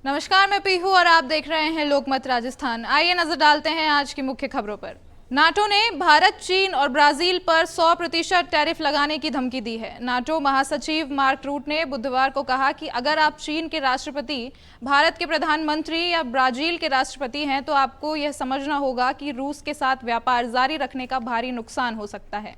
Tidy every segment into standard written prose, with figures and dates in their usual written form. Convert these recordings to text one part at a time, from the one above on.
नमस्कार, मैं पीहू और आप देख रहे हैं लोकमत राजस्थान। आइए नजर डालते हैं आज की मुख्य खबरों पर। नाटो ने भारत, चीन और ब्राजील पर 100% टैरिफ लगाने की धमकी दी है। नाटो महासचिव मार्क रूट ने बुधवार को कहा कि अगर आप चीन के राष्ट्रपति, भारत के प्रधानमंत्री या ब्राजील के राष्ट्रपति हैं तो आपको यह समझना होगा कि रूस के साथ व्यापार जारी रखने का भारी नुकसान हो सकता है।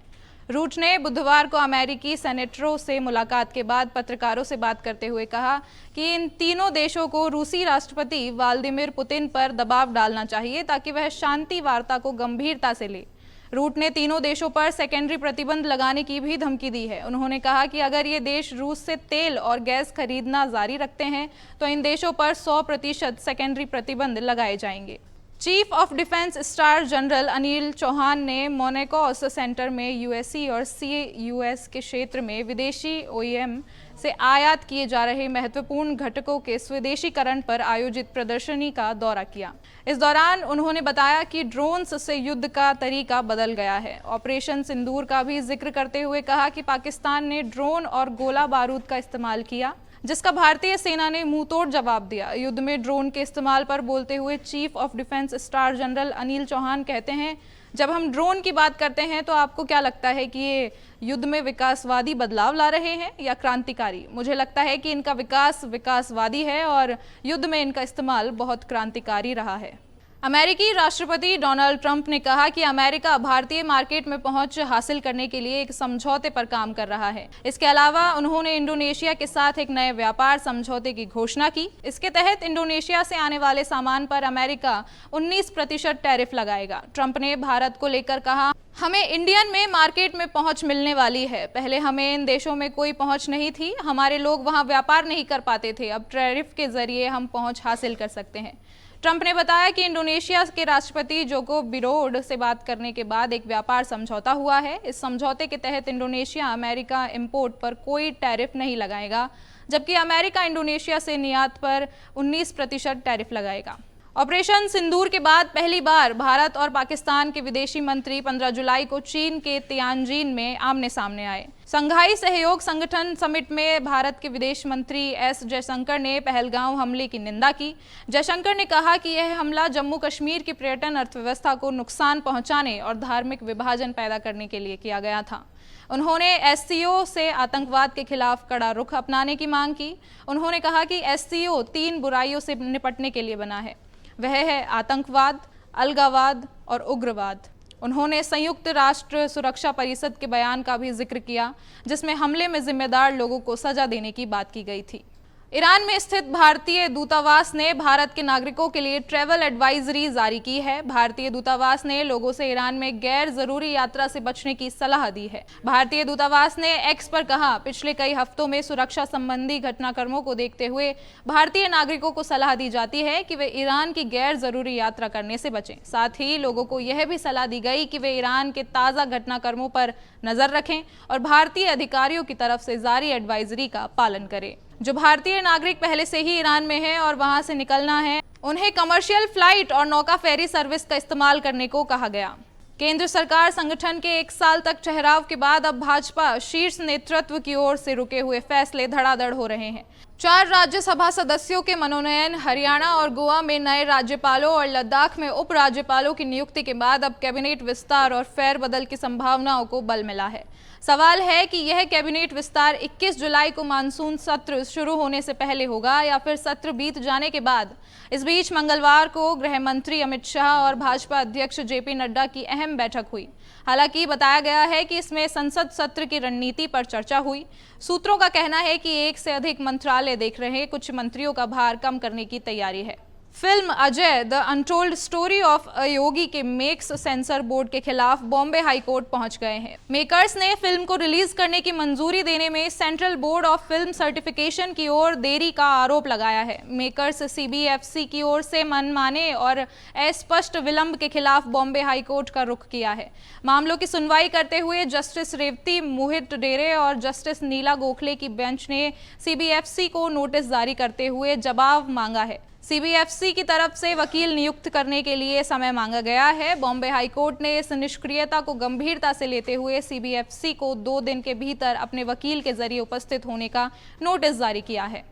रूट ने बुधवार को अमेरिकी सेनेटरों से मुलाकात के बाद पत्रकारों से बात करते हुए कहा कि इन तीनों देशों को रूसी राष्ट्रपति व्लादिमीर पुतिन पर दबाव डालना चाहिए ताकि वह शांति वार्ता को गंभीरता से ले। रूट ने तीनों देशों पर सेकेंडरी प्रतिबंध लगाने की भी धमकी दी है। उन्होंने कहा कि अगर ये देश रूस से तेल और गैस खरीदना जारी रखते हैं तो इन देशों पर 100% सेकेंडरी प्रतिबंध लगाए जाएंगे। Chief of defence staff general Anil Chauhan ने मोनेकोस सेंटर में यूएससी और सीयूएस के क्षेत्र में विदेशी ओईएम से आयात किए जा रहे महत्वपूर्ण घटकों के स्वदेशीकरण पर आयोजित प्रदर्शनी का दौरा किया। इस दौरान उन्होंने बताया कि ड्रोन्स से युद्ध का तरीका बदल गया है। ऑपरेशन सिंदूर का भी जिक्र करते हुए कहा कि पाकिस्तान ने ड्रोन और गोला बारूद का इस्तेमाल किया, जिसका भारतीय सेना ने मुंहतोड़ जवाब दिया। युद्ध में ड्रोन के इस्तेमाल पर बोलते हुए chief of defence staff general Anil Chauhan कहते हैं, जब हम ड्रोन की बात करते हैं तो आपको क्या लगता है कि ये युद्ध में विकासवादी बदलाव ला रहे हैं या क्रांतिकारी? मुझे लगता है कि इनका विकासवादी है और युद्ध में इनका इस्तेमाल बहुत क्रांतिकारी रहा है। अमेरिकी राष्ट्रपति डोनाल्ड ट्रंप ने कहा कि अमेरिका भारतीय मार्केट में पहुंच हासिल करने के लिए एक समझौते पर काम कर रहा है। इसके अलावा उन्होंने इंडोनेशिया के साथ एक नए व्यापार समझौते की घोषणा की। इसके तहत इंडोनेशिया से आने वाले सामान पर अमेरिका 19% टैरिफ लगाएगा। ट्रंप ने भारत को लेकर कहा, हमें इंडियन में मार्केट में पहुंच मिलने वाली है। पहले हमें इन देशों में कोई पहुंच नहीं थी, हमारे लोग वहां व्यापार नहीं कर पाते थे। अब टैरिफ के जरिए हम पहुंच हासिल कर सकते हैं। ट्रंप ने बताया कि इंडोनेशिया के राष्ट्रपति जोको विडोडो से बात करने के बाद एक व्यापार समझौता हुआ है। इस समझौते के तहत इंडोनेशिया अमेरिका इंपोर्ट पर कोई टैरिफ नहीं लगाएगा, जबकि अमेरिका इंडोनेशिया से निर्यात पर 19% टैरिफ लगाएगा। ऑपरेशन सिंदूर के बाद पहली बार भारत और पाकिस्तान के विदेशी मंत्री 15 जुलाई को चीन के तियानजिन में आमने सामने आए। संघाई सहयोग संगठन समिट में भारत के विदेश मंत्री एस जयशंकर ने पहलगांव हमले की निंदा की। जयशंकर ने कहा कि यह हमला जम्मू कश्मीर की पर्यटन अर्थव्यवस्था को नुकसान पहुंचाने और धार्मिक विभाजन पैदा करने के लिए किया गया था। उन्होंने एससीओ से आतंकवाद के खिलाफ कड़ा रुख अपनाने की मांग की। उन्होंने कहा कि एससीओ 3 बुराइयों से निपटने के लिए बना है, वह है आतंकवाद, अलगाववाद और उग्रवाद। उन्होंने संयुक्त राष्ट्र सुरक्षा परिषद के बयान का भी जिक्र किया, जिसमें हमले में जिम्मेदार लोगों को सजा देने की बात की गई थी। ईरान में स्थित भारतीय दूतावास ने भारत के नागरिकों के लिए ट्रैवल एडवाइजरी जारी की है। भारतीय दूतावास ने लोगों से ईरान में गैर जरूरी यात्रा से बचने की सलाह दी है। भारतीय दूतावास ने एक्स पर कहा, पिछले कई हफ्तों में सुरक्षा संबंधी घटनाक्रमों को देखते हुए भारतीय नागरिकों को सलाह दी जाती है कि वे ईरान की गैर जरूरी यात्रा करने से बचें। साथ ही लोगों को यह भी सलाह दी गई कि वे ईरान के ताज़ा घटनाक्रमों पर नजर रखें और भारतीय अधिकारियों की तरफ से जारी एडवाइजरी का पालन करें। जो भारतीय नागरिक पहले से ही ईरान में हैं और वहां से निकलना है, उन्हें कमर्शियल फ्लाइट और नौका फेरी सर्विस का इस्तेमाल करने को कहा गया। केंद्र सरकार संगठन के 1 साल तक ठहराव के बाद अब भाजपा शीर्ष नेतृत्व की ओर से रुके हुए फैसले धड़ाधड़ हो रहे हैं। 4 राज्यसभा सदस्यों के मनोनयन, हरियाणा और गोवा में नए राज्यपालों और लद्दाख में उप राज्यपालों की नियुक्ति के बाद अब कैबिनेट विस्तार और फेरबदल की संभावनाओं को बल मिला है। सवाल है कि यह कैबिनेट विस्तार 21 जुलाई को मानसून सत्र शुरू होने से पहले होगा या फिर सत्र बीत जाने के बाद। इस बीच मंगलवार को गृह मंत्री अमित शाह और भाजपा अध्यक्ष जेपी नड्डा की अहम बैठक हुई। हालांकि बताया गया है कि इसमें संसद सत्र की रणनीति पर चर्चा हुई। सूत्रों का कहना है कि 1 से अधिक मंत्रालय देख रहे कुछ मंत्रियों का भार कम करने की तैयारी है। Film Ajay the untold story of a Yogi के मेक्स सेंसर बोर्ड के खिलाफ बॉम्बे हाई कोर्ट पहुंच गए हैं। मेकर्स ने फिल्म को रिलीज करने की मंजूरी देने में central board of film certification की ओर देरी का आरोप लगाया है। मेकर्स सीबीएफसी की ओर से मनमाने और अस्पष्ट विलंब के खिलाफ बॉम्बे हाई कोर्ट का रुख किया है। मामलों की सुनवाई करते हुए जस्टिस रेवती मोहित डेरे और जस्टिस नीला गोखले की बेंच ने सीबीएफसी को नोटिस जारी करते हुए जवाब मांगा है। सीबीएफसी की तरफ से वकील नियुक्त करने के लिए समय मांगा गया है। बॉम्बे हाईकोर्ट ने इस निष्क्रियता को गंभीरता से लेते हुए सीबीएफसी को 2 दिन के भीतर अपने वकील के जरिए उपस्थित होने का नोटिस जारी किया है।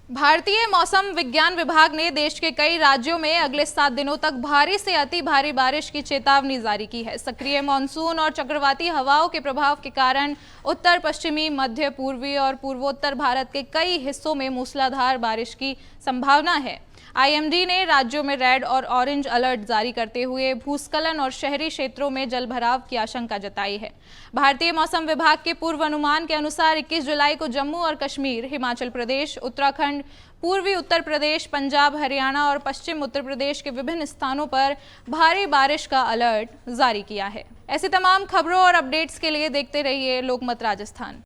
भारतीय मौसम विज्ञान विभाग ने देश के कई राज्यों में अगले 7 दिनों तक भारी से अति भारी बारिश की चेतावनी जारी की है। सक्रिय मानसून और चक्रवाती हवाओं के प्रभाव के कारण उत्तर पश्चिमी, मध्य पूर्वी और पूर्वोत्तर भारत के कई हिस्सों में मूसलाधार बारिश की संभावना है। आईएमडी ने राज्यों में रेड और ऑरेंज अलर्ट जारी करते हुए भूस्खलन और शहरी क्षेत्रों में जलभराव की आशंका जताई है। भारतीय मौसम विभाग के पूर्वानुमान के अनुसार 21 जुलाई को जम्मू और कश्मीर, हिमाचल प्रदेश, उत्तराखंड, पूर्वी उत्तर प्रदेश, पंजाब, हरियाणा और पश्चिम उत्तर प्रदेश के विभिन्न स्थानों पर भारी बारिश का अलर्ट जारी किया है। ऐसी तमाम खबरों और अपडेट्स के लिए देखते रहिए लोकमत राजस्थान।